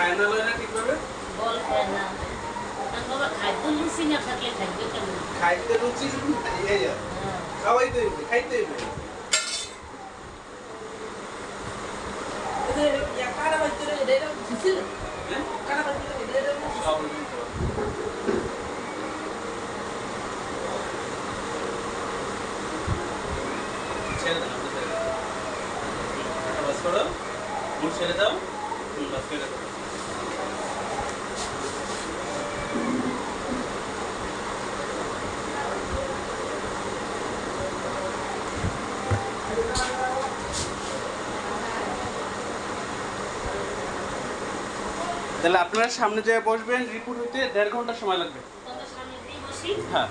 খায় না লয় না ঠিকভাবে বল খায় না বাবা খাদ্য রুচি না থাকলে খাদ্য কেমন খাইতে রুচি এই খাওয়াইতে হইবে খাইতে হইবে এদের ইয়া কারা বাচ্চারা এদের ছিল কারা বাচ্চারা এদের সব ছেড়ে দাও বাস করো ফুল ছেড়ে দাও ফুল বাস করে দাও তাহলে আপনারা সামনে যেয়ে বসবেন রিপোর্ট হইতে 1.5 ঘন্টা সময় লাগবে তোমরা সামনে দিয়ে বসি হ্যাঁ